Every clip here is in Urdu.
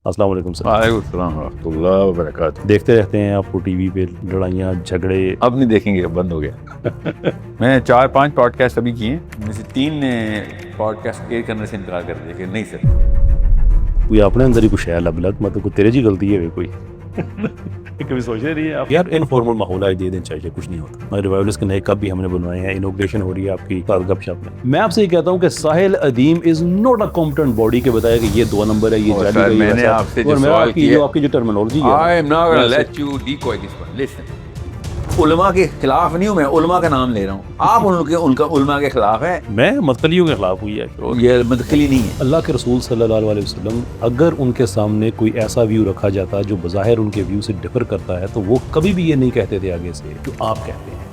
السلام علیکم سر۔ وعلیکم السلام ورحمۃ اللہ وبرکاتہ۔ دیکھتے رہتے ہیں آپ کو ٹی وی پہ لڑائیاں جھگڑے، اب نہیں دیکھیں گے، بند ہو گیا۔ میں نے 4-5 پوڈ کاسٹ ابھی کیے ہیں، میں سے 3 نے پوڈ کاسٹ ایئر کرنے سے انکار کر دیا کہ نہیں سر۔ کوئی اپنے اندر ہی کچھ ہے الگ الگ، مطلب کوئی تیرے جی غلطی ہے کوئی کبھی سوچ رہی ہے آپ یار انفارمل ماحول آج دے دیں چاہیے، کچھ نہیں ہوتا۔ ریوائولس کے نئے کپ بھی ہم نے بنوائے ہیں، انوگریشن ہو رہی ہے آپ کی گپ شپ میں۔ میں آپ سے یہ کہتا ہوں کہ Sahil Adeem is not a competent body کے بتایا کہ یہ 2 نمبر ہے، یہ جعلی ہے، میں نے آپ سے جو سوال کیا، آپ کی جو ٹرمینالوجی ہے، I am not going to let you decoy this one. Listen. علماء کے خلاف نہیں ہوں میں، علماء کا نام لے رہا ہوں۔ آپ ان کا علماء کے خلاف ہے، میں مدخلیوں کے خلاف ہوئی ہے۔ یہ مدخلی نہیں ہے۔ اللہ کے رسول صلی اللہ علیہ وسلم اگر ان کے سامنے کوئی ایسا ویو رکھا جاتا جو بظاہر ان کے ویو سے ڈفر کرتا ہے تو وہ کبھی بھی یہ نہیں کہتے تھے آگے سے جو آپ کہتے ہیں۔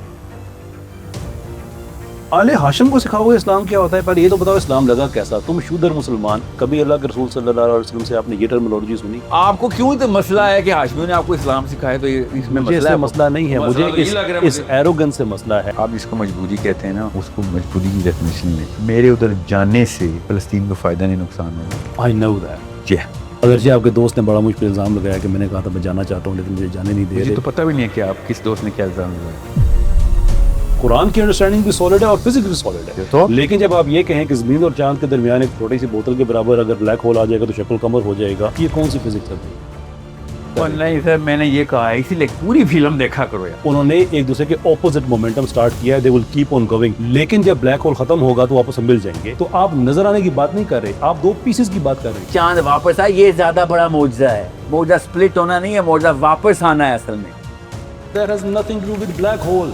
آل ہاشم کو سکھاؤ اسلام کیا ہوتا ہے، پر یہ تو بتاؤ اسلام لگا کیسا؟ تم شودر مسلمان، کبھی اللہ کے رسول صلی اللہ علیہ وسلم سے آپ نے یہ ٹرمینالوجی سنی؟ آپ کو کیوں تو مسئلہ ہے کہ ہاشمیوں نے آپ کو اسلام سکھایا، تو اس میں مسئلہ نہیں ہے، مجھے اس ایروگنس سے مسئلہ ہے۔ آپ جس کو مجبوری کہتے ہیں نا، اس کو مجبوری کی ڈیفینیشن لیں۔ میرے ادھر جانے سے فلسطین کو فائدہ نہیں، نقصان ہوگا۔ I know that۔ جی اگرچہ آپ کے دوست نے بڑا مجھ پہ الزام لگایا کہ میں نے کہا تھا میں جانا چاہتا ہوں لیکن مجھے جانے نہیں دے مجھے رہے۔ تو پتہ بھی نہیں ہے کہ آپ کس دوست نے کیا الزام لگایا۔ قرآن کی انڈرسٹینڈنگ بھی سالڈ ہے اور فزکس بھی سالڈ ہے، تو لیکن جب آپ یہ کہیں کہ زمین اور چاند کے درمیان ایک چھوٹی سی بوتل کے برابر اگر بلیک ہول آ جائے گا تو شکل قمر ہو جائے گا، یہ کون سی فزکس ہے؟ نہیں سر، میں نے یہ کہا ہے، اسی لیے پوری فلم دیکھا کرو یار۔ انہوں نے ایک دوسرے کے اپوزٹ مومنٹم سٹارٹ کیا ہے، دے ول کیپ آن گوئنگ، لیکن جب بلیک ہول ختم ہوگا تو واپس مل جائیں گے۔ تو آپ نظر آنے کی بات نہیں کر رہے، آپ 2 پیسز کی بات کر رہے ہیں۔ چاند واپس آئے، یہ زیادہ بڑا معجزہ ہے۔ معجزہ سپلٹ ہونا نہیں ہے، معجزہ واپس آنا ہے اصل میں۔ That has nothing to do with black hole۔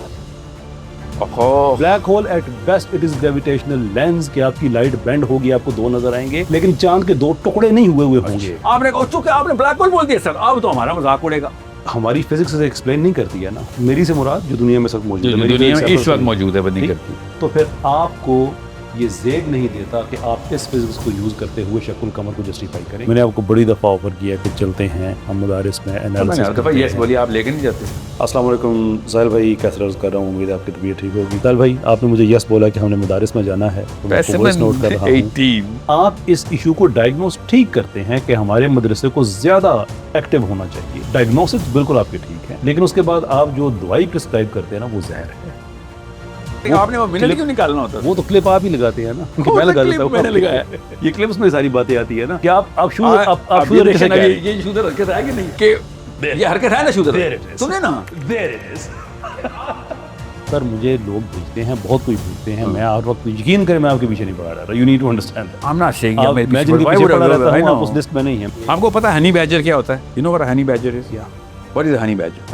Black hole at best it is gravitational lens کہ آپ کی لائٹ بینڈ ہوگی، آپ کو 2 نظر آئیں گے، لیکن چاند کے 2 ٹکڑے نہیں ہوئے ہوں گے۔ آپ نے چونکہ آپ نے بلیک ہول بول دیا سر، اب تو ہمارا مذاق اڑے گا۔ ہماری فزکس سے ایکسپلین نہیں کرتی ہے نا، میری سے مراد جو دنیا میں سب موجود ہے، دنیا میں اس وقت موجود ہے، نہیں کرتی۔ تو پھر آپ کو یہ زیگ نہیں دیتا کہ آپ اس فزکس کو یوز کرتے ہوئے شکل قمر کو جسٹیفائی کریں۔ میں نے آپ کو بڑی دفعہ آفر کیا کہ چلتے ہیں ہم مدارس میں انالیسس کرتے ہیں۔ یس بولیے، آپ لے کے نہیں جاتے۔ السلام علیکم سہیل بھائی، کیسے عرض کر رہا ہوں، امید ہے آپ کی طبیعت ٹھیک ہوگی۔ سہیل بھائی، آپ نے مجھے یس بولا کہ ہم نے مدارس میں جانا ہے، تو میں وائس نوٹ کر رہا ہوں۔ آپ اس ایشو کو ڈائگنوز ٹھیک کرتے ہیں کہ ہمارے مدرسے کو زیادہ ایکٹیو ہونا چاہیے، ڈائگنوسس بالکل آپ کے ٹھیک ہے، لیکن اس کے بعد آپ جو دوائی پرسکرائب کرتے ہیں نا وہ زہر ہے۔ آپ نے وہ منٹ کیوں نکالنا ہوتا ہے؟ وہ تو کلپ آپ ہی لگاتے ہیں نا، کہ میں لگا دیتا ہوں، میں نے لگایا۔ یہ کلپس میں ساری باتیں آتی ہے نا کہ آپ شودر یہ شودر حرکت ہے کہ نہیں، کہ یہ حرکت ہے نا شودر، سنے نا۔ سر مجھے لوگ بھیجتے ہیں، بہت کوئی بھیجتے ہیں، میں ہر وقت یقین کریں میں آپ کے پیچھے نہیں پڑا رہا، یو نیڈ ٹو انڈرسٹینڈ۔ میں جن کے پیچھے پڑا رہتا ہوں آپ اس لسٹ میں نہیں ہیں۔ آپ کو پتہ ہے ہنی بیجر کیا ہوتا ہے؟ You know what honey badger is? What is a honey badger?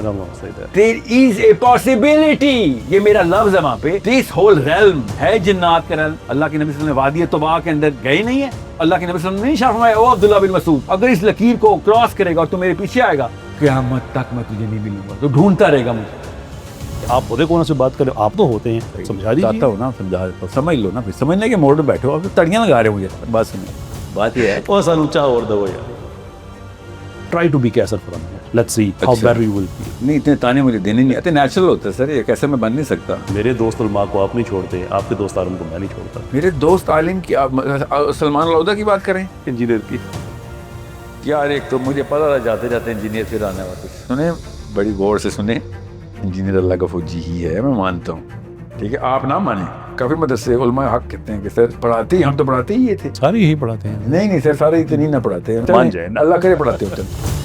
There is a possibility، یہ میرا لفظ ہے وہاں پہ، this whole realm ہے جنات کا realm۔ اللہ کے نبی صلی اللہ علیہ وسلم وادی طباء کے اندر گئے نہیں ہے، اللہ کے نبی صلی اللہ علیہ وسلم نے نہیں فرمایا او عبداللہ بن مسعود اگر اس لکیر کو کراس کرے گا اور تو میرے پیچھے آئے گا قیامت تک میں تجھے نہیں ملوں گا، تو ڈھونڈتا رہے گا مجھے۔ آپ ہوتے کون سے بات کریں، آپ تو ہوتے ہیں، سمجھا دیجیے۔ چاہتا ہوں نا، سمجھا دیتا ہوں، سمجھ لو نا، پھر سمجھنے کے موڈ میں بیٹھو، اب تڑیاں لگا رہے ہو مجھے۔ بات سنیں، بات یہ ہے اور سر اونچا اور دو یار، try to be kaiser from here, let's see how bad we will be. نہیں اتنے تانے مجھے دینے نہیں آتے، نیچرل ہوتا ہے سر، یہ کیسے میں بن نہیں سکتا۔ میرے دوست علماء کو آپ نہیں چھوڑتے، آپ کے دوست عالم کو میں نہیں چھوڑتا۔ میرے دوست عالم کی، سلمان العودہ کی بات کریں، انجینئر کی یار ایک تو مجھے پتا تھا جاتے جاتے انجینئر پھر آنے واپس۔ سنیں بڑی غور سے سنیں، انجینئر اللہ کا فوجی ہی ہے، میں مانتا ہوں، ٹھیک ہے، آپ نہ مانیں۔ کافی مدرسے علماء حق کہتے ہیں کہ سر پڑھاتے ہی، ہم تو پڑھاتے ہی یہ تھے، سارے یہی پڑھاتے ہیں۔ نہیں سر، سارے اتنے نہ پڑھاتے ہیں، مان جائیں، اللہ کرے پڑھاتے ہوتے ہیں۔